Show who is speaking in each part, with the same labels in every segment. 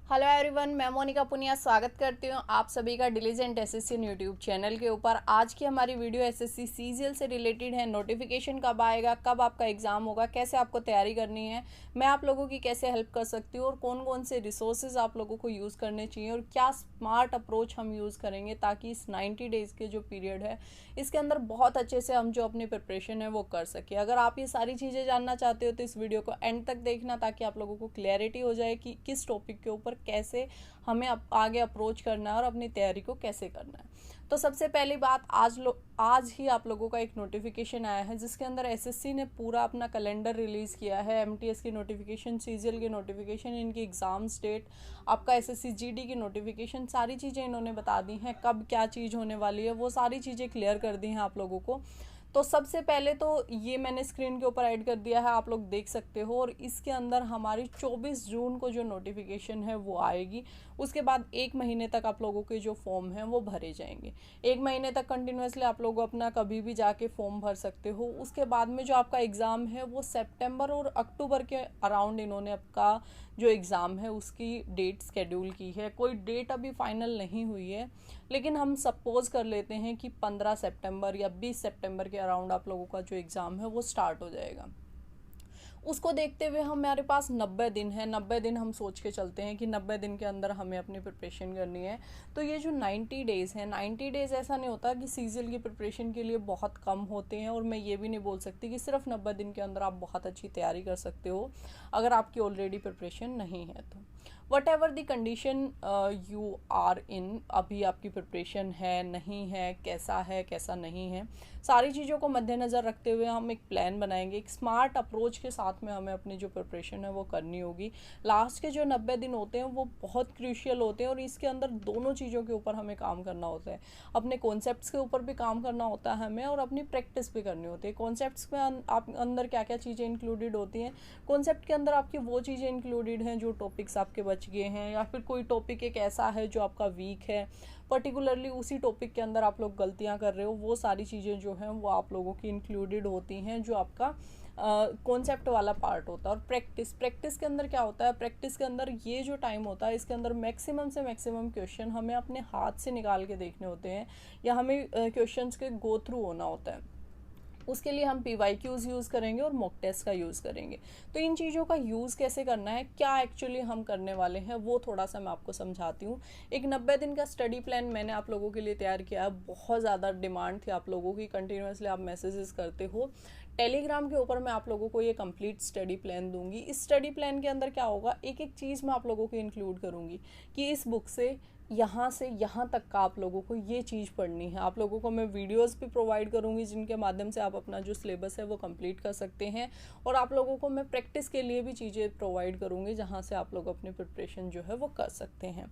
Speaker 1: Hello everyone, मैं मोनिका पुनिया स्वागत करती हूँ आप सभी का डिलीजेंट एसएससी यूट्यूब चैनल के ऊपर। आज की हमारी वीडियो एसएससी सीजीएल से रिलेटेड है। नोटिफिकेशन कब आएगा, कब आपका एग्जाम होगा, कैसे आपको तैयारी करनी है, मैं आप लोगों की कैसे हेल्प कर सकती हूँ और कौन कौन से रिसोर्सेज आप लोगों को यूज़ करने चाहिए और क्या स्मार्ट अप्रोच हम यूज़ करेंगे ताकि इस 90 डेज़ के जो पीरियड है इसके अंदर बहुत अच्छे से हम जो अपनी प्रिपरेशन है वो कर सके। अगर आप ये सारी चीज़ें जानना चाहते हो तो इस वीडियो को एंड तक देखना ताकि आप लोगों को क्लैरिटी हो जाए कि किस टॉपिक के ऊपर कैसे हमें आगे अप्रोच करना है और अपनी तैयारी को कैसे करना है। तो सबसे पहली बात, आज ही आप लोगों का एक नोटिफिकेशन आया है जिसके अंदर एसएससी ने पूरा अपना कैलेंडर रिलीज़ किया है। एमटीएस की नोटिफिकेशन, सीजीएल की नोटिफिकेशन, इनकी एग्ज़ाम्स डेट, आपका एसएससी जीडी की नोटिफिकेशन, सारी चीज़ें इन्होंने बता दी हैं। कब क्या चीज़ होने वाली है वो सारी चीज़ें क्लियर कर दी हैं आप लोगों को। तो सबसे पहले तो ये मैंने स्क्रीन के ऊपर ऐड कर दिया है, आप लोग देख सकते हो। और इसके अंदर हमारी 24 जून को जो नोटिफिकेशन है वो आएगी। उसके बाद 1 महीने तक आप लोगों के जो फॉर्म हैं वो भरे जाएंगे। 1 महीने तक कंटिन्यूसली आप लोग अपना कभी भी जाके फॉर्म भर सकते हो। उसके बाद में जो आपका एग्ज़ाम है वो सितंबर और अक्टूबर के अराउंड इन्होंने आपका जो एग्ज़ाम है उसकी डेट स्केड्यूल की है। कोई डेट अभी फाइनल नहीं हुई है, लेकिन हम सपोज कर लेते हैं कि 15 सितंबर या 20 सितंबर के अराउंड आप लोगों का जो एग्ज़ाम है वो स्टार्ट हो जाएगा। उसको देखते हुए हमारे पास 90 दिन है। 90 दिन हम सोच के चलते हैं कि 90 दिन के अंदर हमें अपनी प्रिपरेशन करनी है। तो ये जो 90 डेज़ हैं, 90 डेज़ ऐसा नहीं होता कि सीजीएल की प्रिपरेशन के लिए बहुत कम होते हैं। और मैं ये भी नहीं बोल सकती कि सिर्फ 90 दिन के अंदर आप बहुत अच्छी तैयारी कर सकते हो अगर आपकी ऑलरेडी प्रिपरेशन नहीं है तो। Whatever the condition you are in, अभी आपकी प्रिपरेशन है नहीं है, कैसा नहीं है, सारी चीज़ों को मद्देनज़र रखते हुए हम एक प्लान बनाएंगे। एक स्मार्ट अप्रोच के साथ में हमें अपनी जो प्रिपरेशन है वो करनी होगी। लास्ट के जो 90 दिन होते हैं वो बहुत क्रूशियल होते हैं और इसके अंदर दोनों चीज़ों के ऊपर हमें काम करना होता है। अपने कॉन्सेप्ट्स के ऊपर भी काम करना होता है हमें और अपनी प्रैक्टिस भी करनी होती है। कॉन्सेप्ट्स में आप अंदर क्या क्या चीज़ें इंक्लूडेड होती हैं, कॉन्सेप्ट के अंदर आपकी वो चीज़ें इंक्लूडेड हैं जो टॉपिक्स आपके बच गए हैं, या फिर कोई टॉपिक एक ऐसा है जो आपका वीक है, पर्टिकुलरली उसी टॉपिक के अंदर आप लोग गलतियां कर रहे हो, वो सारी चीज़ें जो हैं वो आप लोगों की इंक्लूडेड होती हैं जो आपका कॉन्सेप्ट वाला पार्ट होता है। और प्रैक्टिस के अंदर क्या होता है, प्रैक्टिस के अंदर ये जो टाइम होता है इसके अंदर मैक्सिमम से मैक्सिमम क्वेश्चन हमें अपने हाथ से निकाल के देखने होते हैं या हमें क्वेश्चंस के गो थ्रू होना होता है। उसके लिए हम PYQs यूज़ करेंगे और मॉक टेस्ट का यूज़ करेंगे। तो इन चीज़ों का यूज़ कैसे करना है, क्या एक्चुअली हम करने वाले हैं, वो थोड़ा सा मैं आपको समझाती हूँ। एक 90 दिन का स्टडी प्लान मैंने आप लोगों के लिए तैयार किया है। बहुत ज़्यादा डिमांड थी आप लोगों की, कंटिन्यूसली आप मैसेजेस करते हो। टेलीग्राम के ऊपर मैं आप लोगों को ये कंप्लीट स्टडी प्लान दूंगी। इस स्टडी प्लान के अंदर क्या होगा, एक एक चीज़ मैं आप लोगों को इंक्लूड करूँगी कि इस बुक से यहाँ तक का आप लोगों को ये चीज़ पढ़नी है। आप लोगों को मैं वीडियोस भी प्रोवाइड करूँगी जिनके माध्यम से आप अपना जो सिलेबस है वो कंप्लीट कर सकते हैं। और आप लोगों को मैं प्रैक्टिस के लिए भी चीज़ें प्रोवाइड करूँगी जहाँ से आप लोग अपनी प्रिपरेशन जो है वो कर सकते हैं।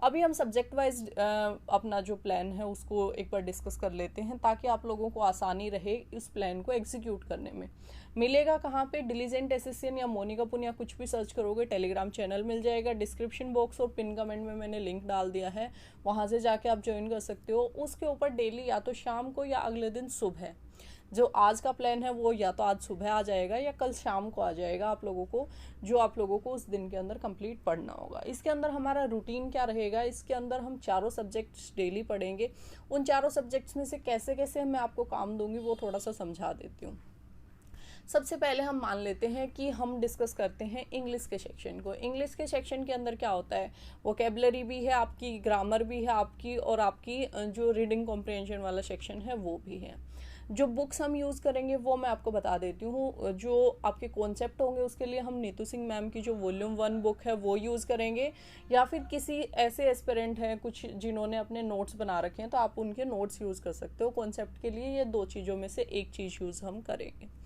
Speaker 1: अभी हम सब्जेक्ट वाइज अपना जो प्लान है उसको एक बार डिस्कस कर लेते हैं ताकि आप लोगों को आसानी रहे इस प्लान को एग्जीक्यूट करने में। मिलेगा कहाँ पे, डिलीजेंट एसएससी या मोनिका पुनिया कुछ भी सर्च करोगे टेलीग्राम चैनल मिल जाएगा। डिस्क्रिप्शन बॉक्स और पिन कमेंट में मैंने लिंक डाल दिया है, वहाँ से जाके आप ज्वाइन कर सकते हो। उसके ऊपर डेली या तो शाम को या अगले दिन सुबह, जो आज का प्लान है वो या तो आज सुबह आ जाएगा या कल शाम को आ जाएगा आप लोगों को, जो आप लोगों को उस दिन के अंदर कंप्लीट पढ़ना होगा। इसके अंदर हमारा रूटीन क्या रहेगा, इसके अंदर हम चारों सब्जेक्ट्स डेली पढ़ेंगे। उन चारों सब्जेक्ट्स में से कैसे कैसे मैं आपको काम दूंगी वो थोड़ा सा समझा देती हूँ। सबसे पहले हम मान लेते हैं कि हम डिस्कस करते हैं इंग्लिश के सेक्शन को। इंग्लिश के सेक्शन के अंदर क्या होता है, वोकेबलरी भी है आपकी, ग्रामर भी है आपकी, और आपकी जो रीडिंग कॉम्प्रिहेंशन वाला सेक्शन है वो भी है। जो बुक्स हम यूज़ करेंगे वो मैं आपको बता देती हूँ। जो आपके कॉन्सेप्ट होंगे उसके लिए हम नीतू सिंह मैम की जो वॉल्यूम 1 बुक है वो यूज़ करेंगे, या फिर किसी ऐसे एस्पिरेंट हैं कुछ जिन्होंने अपने नोट्स बना रखे हैं तो आप उनके नोट्स यूज़ कर सकते हो। कॉन्सेप्ट के लिए ये दो चीज़ों में से एक चीज़ यूज़ हम करेंगे।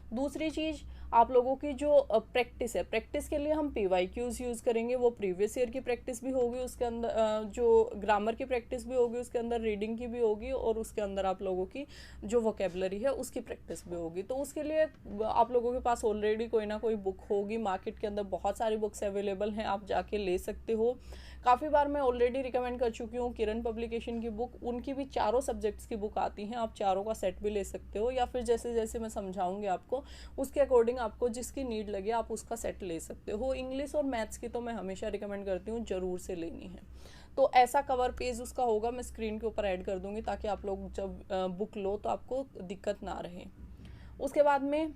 Speaker 1: दूसरी चीज़, आप लोगों की जो प्रैक्टिस है, प्रैक्टिस के लिए हम PYQs यूज़ करेंगे। वो प्रीवियस ईयर की प्रैक्टिस भी होगी उसके अंदर, जो ग्रामर की प्रैक्टिस भी होगी उसके अंदर, रीडिंग की भी होगी, और उसके अंदर आप लोगों की जो वोकेबलरी है उसकी प्रैक्टिस भी होगी। तो उसके लिए आप लोगों के पास ऑलरेडी कोई ना कोई बुक होगी। मार्केट के अंदर बहुत सारी बुक्स अवेलेबल हैं, आप जाके ले सकते हो। काफ़ी बार मैं ऑलरेडी रिकमेंड कर चुकी हूँ किरण पब्लिकेशन की बुक, उनकी भी चारों सब्जेक्ट्स की बुक आती हैं, आप चारों का सेट भी ले सकते हो, या फिर जैसे जैसे मैं समझाऊंगी आपको उसके अकॉर्डिंग अकॉर्डिंग आपको जिसकी नीड लगे आप उसका सेट ले सकते हो। इंग्लिश और मैथ्स की तो मैं हमेशा रिकमेंड करती हूँ ज़रूर से लेनी है। तो ऐसा कवर पेज उसका होगा, मैं स्क्रीन के ऊपर ऐड कर दूंगी ताकि आप लोग जब बुक लो तो आपको दिक्कत ना रहे। उसके बाद में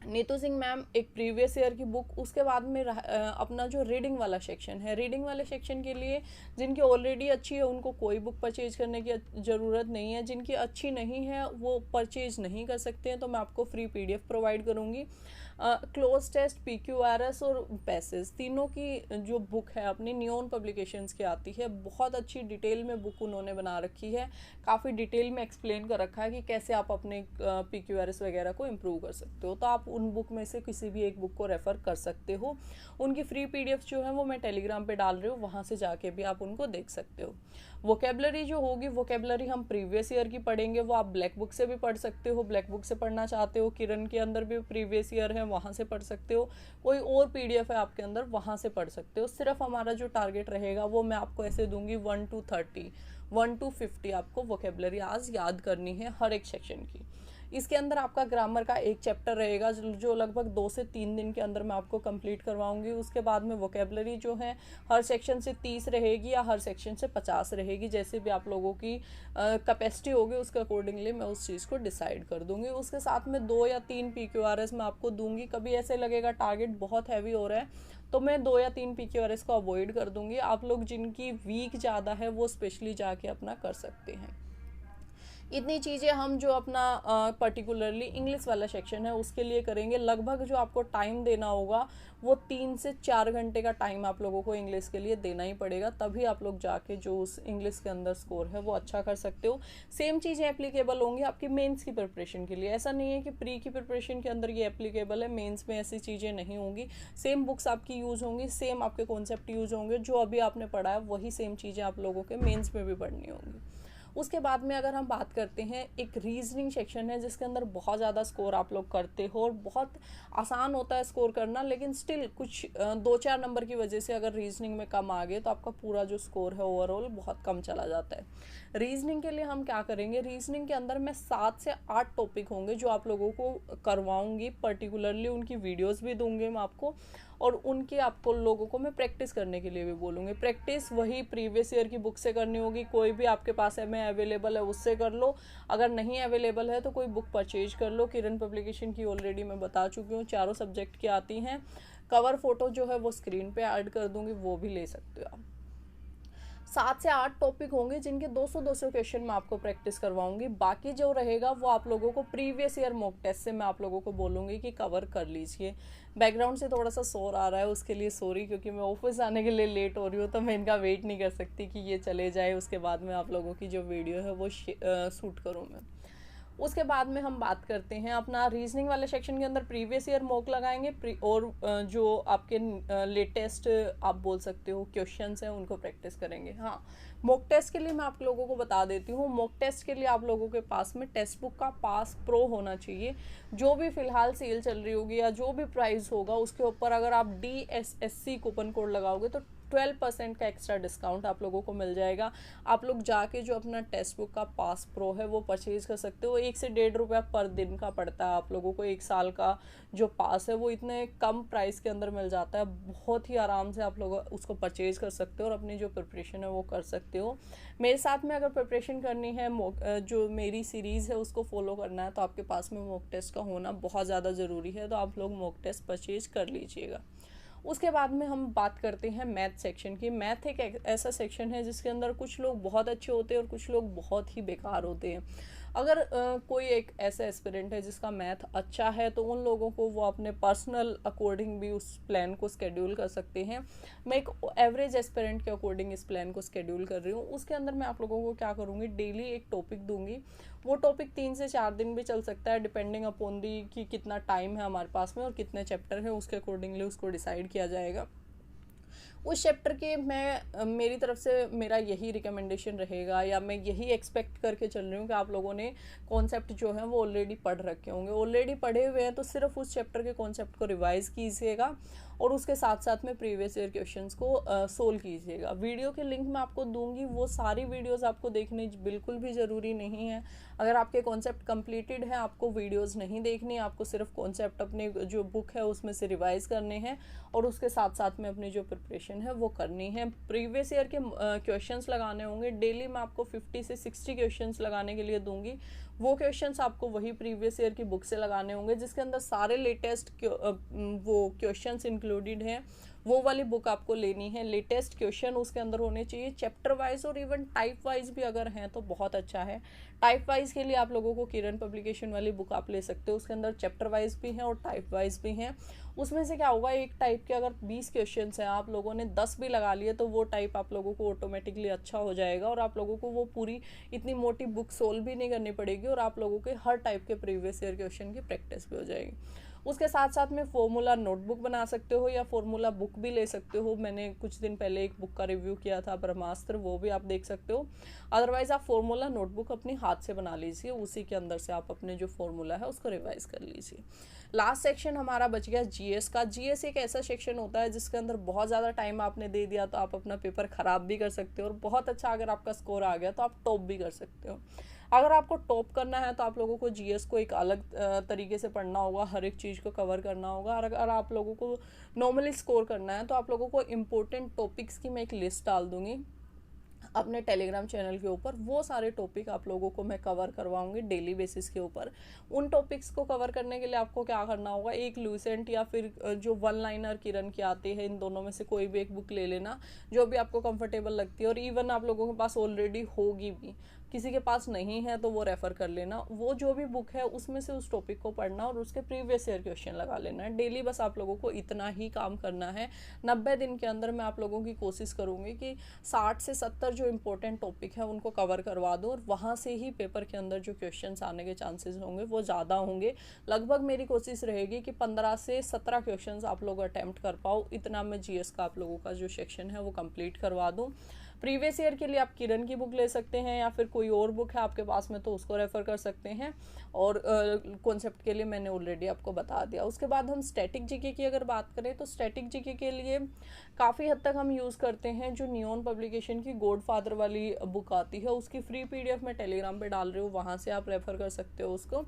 Speaker 1: नीतू सिंह मैम एक प्रीवियस ईयर की बुक, उसके बाद में अपना जो रीडिंग वाला सेक्शन है, रीडिंग वाले सेक्शन के लिए जिनकी ऑलरेडी अच्छी है उनको कोई बुक परचेज करने की ज़रूरत नहीं है, जिनकी अच्छी नहीं है वो परचेज नहीं कर सकते हैं, तो मैं आपको फ्री PDF प्रोवाइड करूँगी। क्लोज टेस्ट, PQRS और पैसेज तीनों की जो बुक है अपनी नियॉन पब्लिकेशंस की आती है, बहुत अच्छी डिटेल में बुक उन्होंने बना रखी है, काफ़ी डिटेल में एक्सप्लेन कर रखा है कि कैसे आप अपने PQRS वगैरह को इम्प्रूव कर सकते हो। तो आप उन बुक में से किसी भी एक बुक को रेफ़र कर सकते हो। उनकी फ्री PDF जो है वो मैं टेलीग्राम पे डाल रही हूँ, वहाँ से जाके भी आप उनको देख सकते हो। वोकेबलरी जो होगी, वोकेबलरी हम प्रीवियस ईयर की पढ़ेंगे, वो आप ब्लैक बुक से भी पढ़ सकते हो। ब्लैक बुक से पढ़ना चाहते हो, किरण के अंदर भी प्रीवियस ईयर है वहाँ से पढ़ सकते हो, कोई और PDF है आपके अंदर वहाँ से पढ़ सकते हो। सिर्फ हमारा जो टारगेट रहेगा वो मैं आपको ऐसे दूंगी 1 to 30, 1 to 50 आपको वोकेबलरी आज याद करनी है हर एक सेक्शन की। इसके अंदर आपका ग्रामर का एक चैप्टर रहेगा जो लगभग 2 से 3 दिन के अंदर मैं आपको कंप्लीट करवाऊंगी। उसके बाद में वोकेबलरी जो है हर सेक्शन से 30 रहेगी या हर सेक्शन से 50 रहेगी, जैसे भी आप लोगों की कैपेसिटी होगी उसके अकॉर्डिंगली मैं उस चीज़ को डिसाइड कर दूंगी। उसके साथ में 2 या 3 PQRS मैं आपको दूंगी। कभी ऐसे लगेगा टारगेट बहुत हैवी हो रहा है तो मैं 2 या 3 PQRS को अवॉइड कर दूंगी। आप लोग जिनकी वीक ज़्यादा है वो स्पेशली जाके अपना कर सकते हैं। इतनी चीज़ें हम जो अपना पर्टिकुलरली इंग्लिश वाला सेक्शन है उसके लिए करेंगे। लगभग जो आपको टाइम देना होगा वो 3 से 4 घंटे का टाइम आप लोगों को इंग्लिश के लिए देना ही पड़ेगा, तभी आप लोग जाके जो उस इंग्लिश के अंदर स्कोर है वो अच्छा कर सकते हो। सेम चीज़ें एप्लीकेबल होंगी आपकी मेंस की प्रिपरेशन के लिए। ऐसा नहीं है कि प्री की प्रिपरेशन के अंदर ये एप्लीकेबल है, मेंस में ऐसी चीज़ें नहीं होंगी। सेम बुक्स आपकी यूज़ होंगी, सेम आपके कॉन्सेप्ट यूज़ होंगे, जो अभी आपने पढ़ा है वही सेम चीज़ें आप लोगों के मेंस में भी पढ़नी होंगी। उसके बाद में अगर हम बात करते हैं, एक रीजनिंग सेक्शन है जिसके अंदर बहुत ज़्यादा स्कोर आप लोग करते हो और बहुत आसान होता है स्कोर करना, लेकिन स्टिल कुछ 2-4 नंबर की वजह से अगर रीजनिंग में कम आ गए तो आपका पूरा जो स्कोर है ओवरऑल बहुत कम चला जाता है। रीजनिंग के लिए हम क्या करेंगे, रीजनिंग के अंदर मैं 7 से 8 टॉपिक होंगे जो आप लोगों को करवाऊंगी, पर्टिकुलरली उनकी वीडियोज़ भी दूंगी मैं आपको, और उनके आपको लोगों को मैं प्रैक्टिस करने के लिए भी बोलूँगी। प्रैक्टिस वही प्रीवियस ईयर की बुक से करनी होगी, कोई भी आपके पास में अवेलेबल है उससे कर लो, अगर नहीं अवेलेबल है तो कोई बुक परचेज कर लो। किरण पब्लिकेशन की ऑलरेडी मैं बता चुकी हूँ, चारों सब्जेक्ट की आती हैं। कवर फोटो जो है वो स्क्रीन पे ऐड कर दूंगी, वो भी ले सकते हो आप। 7 से 8 टॉपिक होंगे जिनके 200-200 क्वेश्चन मैं आपको प्रैक्टिस करवाऊंगी। बाकी जो रहेगा वो आप लोगों को प्रीवियस ईयर मॉक टेस्ट से मैं आप लोगों को बोलूँगी कि कवर कर लीजिए। बैकग्राउंड से थोड़ा सा शोर आ रहा है, उसके लिए सॉरी, क्योंकि मैं ऑफिस आने के लिए लेट हो रही हूँ तो मैं इनका वेट नहीं कर सकती कि ये चले जाए, उसके बाद में आप लोगों की जो वीडियो है वो शूट करूँ मैं। उसके बाद में हम बात करते हैं अपना रीजनिंग वाले सेक्शन के अंदर प्रीवियस ईयर मॉक लगाएंगे और जो आपके लेटेस्ट आप बोल सकते हो क्वेश्चंस हैं उनको प्रैक्टिस करेंगे। हाँ, मॉक टेस्ट के लिए मैं आप लोगों को बता देती हूँ, मॉक टेस्ट के लिए आप लोगों के पास में टेक्स्ट बुक का पास प्रो होना चाहिए। जो भी फिलहाल सेल चल रही होगी या जो भी प्राइस होगा उसके ऊपर अगर आप DSSC कूपन कोड लगाओगे तो 12% का एक्स्ट्रा डिस्काउंट आप लोगों को मिल जाएगा। आप लोग जाके जो अपना टेक्स्ट बुक का पास प्रो है वो परचेज कर सकते हो। 1 से 1.5 रुपया पर दिन का पड़ता है आप लोगों को। 1 साल का जो पास है वो इतने कम प्राइस के अंदर मिल जाता है, बहुत ही आराम से आप लोग उसको परचेज कर सकते हो और अपनी जो प्रिपरेशन है वो कर सकते हो। मेरे साथ में अगर प्रिपरेशन करनी है, जो मेरी सीरीज़ है उसको फॉलो करना है, तो आपके पास में मॉक टेस्ट का होना बहुत ज़्यादा ज़रूरी है, तो आप लोग मॉक टेस्ट परचेज कर लीजिएगा। उसके बाद में हम बात करते हैं मैथ सेक्शन की। मैथ एक ऐसा सेक्शन है जिसके अंदर कुछ लोग बहुत अच्छे होते हैं और कुछ लोग बहुत ही बेकार होते हैं। अगर कोई एक ऐसा एस्पिरेंट है जिसका मैथ अच्छा है तो उन लोगों को वो अपने पर्सनल अकॉर्डिंग भी उस प्लान को स्केड्यूल कर सकते हैं। मैं एक एवरेज एस्पिरेंट के अकॉर्डिंग इस प्लान को स्केड्यूल कर रही हूँ। उसके अंदर मैं आप लोगों को क्या करूँगी, डेली एक टॉपिक दूंगी। वो टॉपिक 3 से 4 दिन भी चल सकता है, डिपेंडिंग अपॉन दी कि कितना टाइम है हमारे पास में और कितने चैप्टर है, उसके अकॉर्डिंगली उसको डिसाइड किया जाएगा। उस चैप्टर के मैं मेरी तरफ से मेरा यही रिकमेंडेशन रहेगा या मैं यही एक्सपेक्ट करके चल रही हूँ कि आप लोगों ने कॉन्सेप्ट जो है वो ऑलरेडी पढ़ रखे होंगे। ऑलरेडी पढ़े हुए हैं तो सिर्फ उस चैप्टर के कॉन्सेप्ट को रिवाइज कीजिएगा और उसके साथ साथ में प्रीवियस ईयर क्वेश्चंस को सोल्व कीजिएगा। वीडियो के लिंक मैं आपको दूंगी, वो सारी वीडियोस आपको देखनी बिल्कुल भी ज़रूरी नहीं है। अगर आपके कॉन्सेप्ट कंप्लीटेड है, आपको वीडियोस नहीं देखनी, आपको सिर्फ कॉन्सेप्ट अपने जो बुक है उसमें से रिवाइज करने हैं और उसके साथ साथ में अपनी जो प्रिपरेशन है वो करनी है। प्रीवियस ईयर के क्वेश्चंस लगाने होंगे। डेली मैं आपको 50 से 60 क्वेश्चंस लगाने के लिए दूंगी। वो क्वेश्चंस आपको वही प्रीवियस ईयर की बुक से लगाने होंगे जिसके अंदर सारे लेटेस्ट वो क्वेश्चंस इंक्लूडेड हैं। वो वाली बुक आपको लेनी है। लेटेस्ट क्वेश्चन उसके अंदर होने चाहिए, चैप्टर वाइज और इवन टाइप वाइज भी अगर हैं तो बहुत अच्छा है। टाइप वाइज के लिए आप लोगों को किरण पब्लिकेशन वाली बुक आप ले सकते हो। उसके अंदर चैप्टर वाइज भी हैं और टाइप वाइज भी हैं। उसमें से क्या होगा, एक टाइप के अगर 20 क्वेश्चन हैं, आप लोगों ने 10 भी लगा लिए तो वो टाइप आप लोगों को ऑटोमेटिकली अच्छा हो जाएगा और आप लोगों को वो पूरी इतनी मोटी बुक सोल्व भी नहीं करनी पड़ेगी और आप लोगों के हर टाइप के प्रीवियस ईयर क्वेश्चन की प्रैक्टिस भी हो जाएगी। उसके साथ साथ में फॉर्मूला नोटबुक बना सकते हो या फॉर्मूला बुक भी ले सकते हो। मैंने कुछ दिन पहले एक बुक का रिव्यू किया था, ब्रह्मास्त्र, वो भी आप देख सकते हो। अदरवाइज आप फॉर्मूला नोटबुक अपनी हाथ से बना लीजिए, उसी के अंदर से आप अपने जो फॉर्मूला है उसको रिवाइज कर लीजिए। लास्ट सेक्शन हमारा बच गया जीएस का। जीएस एक ऐसा सेक्शन होता है जिसके अंदर बहुत ज़्यादा टाइम आपने दे दिया तो आप अपना पेपर ख़राब भी कर सकते हो और बहुत अच्छा अगर आपका स्कोर आ गया तो आप टॉप भी कर सकते हो। अगर आपको टॉप करना है तो आप लोगों को जीएस को एक अलग तरीके से पढ़ना होगा, हर एक चीज़ को कवर करना होगा। और अगर आप लोगों को नॉर्मली स्कोर करना है तो आप लोगों को इम्पोर्टेंट टॉपिक्स की मैं एक लिस्ट डाल दूंगी अपने टेलीग्राम चैनल के ऊपर। वो सारे टॉपिक आप लोगों को मैं कवर करवाऊंगी डेली बेसिस के ऊपर। उन टॉपिक्स को कवर करने के लिए आपको क्या करना होगा, एक लूसेंट या फिर जो वन लाइनर किरण की आती है, इन दोनों में से कोई भी एक बुक ले लेना जो भी आपको कंफर्टेबल लगती है। और इवन आप लोगों के पास ऑलरेडी होगी भी, किसी के पास नहीं है तो वो रेफ़र कर लेना। वो जो भी बुक है उसमें से उस टॉपिक को पढ़ना और उसके प्रीवियस ईयर क्वेश्चन लगा लेना है। डेली बस आप लोगों को इतना ही काम करना है। 90 दिन के अंदर मैं आप लोगों की कोशिश करूँगी कि 60 से 70 जो इम्पोर्टेंट टॉपिक है उनको कवर करवा दूँ और वहाँ से ही पेपर के अंदर जो क्वेश्चन आने के चांसेस होंगे वो ज़्यादा होंगे। लगभग मेरी कोशिश रहेगी कि 15 से 17 क्वेश्चन आप लोग अटैम्प्ट कर पाओ। इतना मैं जीएस का आप लोगों का जो सेक्शन है वो कंप्लीट करवा दूँ। प्रीवियस ईयर के लिए आप किरण की बुक ले सकते हैं या फिर कोई और बुक है आपके पास में तो उसको रेफ़र कर सकते हैं। और कॉन्सेप्ट के लिए मैंने ऑलरेडी आपको बता दिया। उसके बाद हम स्टैटिक जीके की अगर बात करें तो स्टैटिक जीके के लिए काफ़ी हद तक हम यूज़ करते हैं जो नियॉन पब्लिकेशन की गॉडफादर वाली बुक आती है, उसकी फ्री पीडीएफ मैं टेलीग्राम पे डाल रही हूँ, वहाँ से आप रेफ़र कर सकते हो उसको।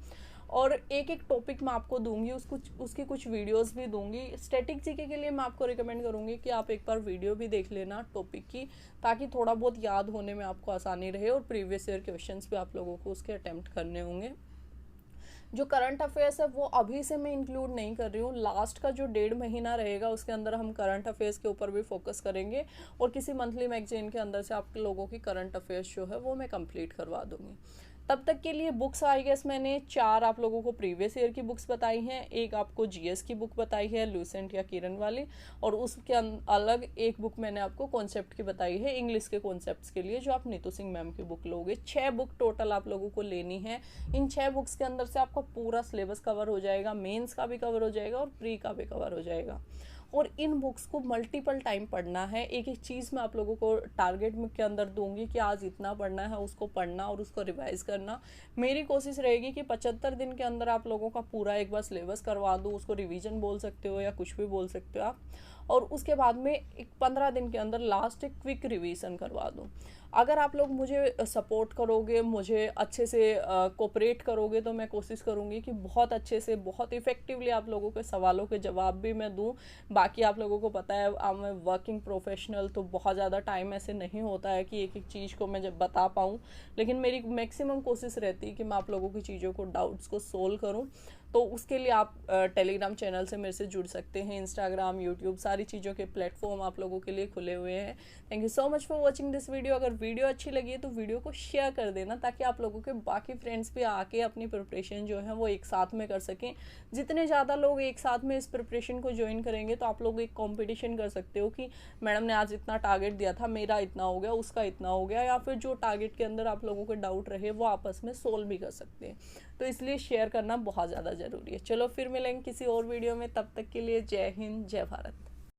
Speaker 1: और एक एक टॉपिक मैं आपको दूंगी, उसकी कुछ वीडियोस भी दूंगी। स्टैटिक जीके के लिए मैं आपको रिकमेंड करूंगी कि आप एक बार वीडियो भी देख लेना टॉपिक की, ताकि थोड़ा बहुत याद होने में आपको आसानी रहे और प्रीवियस ईयर क्वेश्चंस भी आप लोगों को उसके अटेम्प्ट करने होंगे। जो करंट अफेयर्स है वो अभी से मैं इंक्लूड नहीं कर रही हूँ। लास्ट का जो 1.5 महीना रहेगा उसके अंदर हम करंट अफेयर्स के ऊपर भी फोकस करेंगे और किसी मंथली मैगजीन के अंदर से आप लोगों की करंट अफेयर्स जो है वो मैं कंप्लीट करवा दूंगी। तब तक के लिए बुक्स आई गेस मैंने 4 आप लोगों को प्रीवियस ईयर की बुक्स बताई हैं, एक आपको जीएस की बुक बताई है लूसेंट या किरण वाली, और उसके अलग एक बुक मैंने आपको कॉन्सेप्ट की बताई है इंग्लिश के कॉन्सेप्ट्स के लिए, जो आप नीतू सिंह मैम की बुक लोगे। 6 बुक टोटल आप लोगों को लेनी है। इन 6 बुक्स के अंदर से आपका पूरा सिलेबस कवर हो जाएगा, मेंस का भी कवर हो जाएगा और प्री का भी कवर हो जाएगा। और इन बुक्स को मल्टीपल टाइम पढ़ना है। एक एक चीज़ मैं आप लोगों को टारगेट के अंदर दूंगी कि आज इतना पढ़ना है, उसको पढ़ना और उसको रिवाइज करना। मेरी कोशिश रहेगी कि 75 दिन के अंदर आप लोगों का पूरा एक बार सिलेबस करवा दूँ। उसको रिवीजन बोल सकते हो या कुछ भी बोल सकते हो आप। और उसके बाद में एक 15 दिन के अंदर लास्ट एक क्विक रिवीजन करवा दूँ। अगर आप लोग मुझे सपोर्ट करोगे, मुझे अच्छे से कोऑपरेट करोगे, तो मैं कोशिश करूँगी कि बहुत अच्छे से, बहुत इफ़ेक्टिवली आप लोगों के सवालों के जवाब भी मैं दूँ। बाकी आप लोगों को पता है मैं वर्किंग प्रोफेशनल, तो बहुत ज़्यादा टाइम ऐसे नहीं होता है कि एक एक चीज़ को मैं जब बता पाऊँ, लेकिन मेरी मैक्सिमम कोशिश रहती है कि मैं आप लोगों की चीज़ों को, डाउट्स को सोल्व करूँ। तो उसके लिए आप टेलीग्राम चैनल से मेरे से जुड़ सकते हैं। इंस्टाग्राम, यूट्यूब, सारी चीज़ों के प्लेटफॉर्म आप लोगों के लिए खुले हुए हैं। Thank you so much for watching this video. अगर वीडियो अच्छी लगी है तो वीडियो को शेयर कर देना, ताकि आप लोगों के बाकी फ्रेंड्स भी आके अपनी प्रिपरेशन जो है वो एक साथ में कर सकें। जितने ज़्यादा लोग एक साथ में इस प्रिपरेशन को ज्वाइन करेंगे तो आप लोग एक कॉम्पिटिशन कर सकते हो कि मैडम ने आज इतना टारगेट दिया था, मेरा इतना हो गया, उसका इतना हो गया, या फिर जो टारगेट के अंदर आप लोगों के डाउट रहे वो आपस में सोल्व भी कर सकते हैं। तो इसलिए शेयर करना बहुत ज़्यादा ज़रूरी है। चलो फिर मिलेंगे किसी और वीडियो में, तब तक के लिए जय हिंद, जय भारत।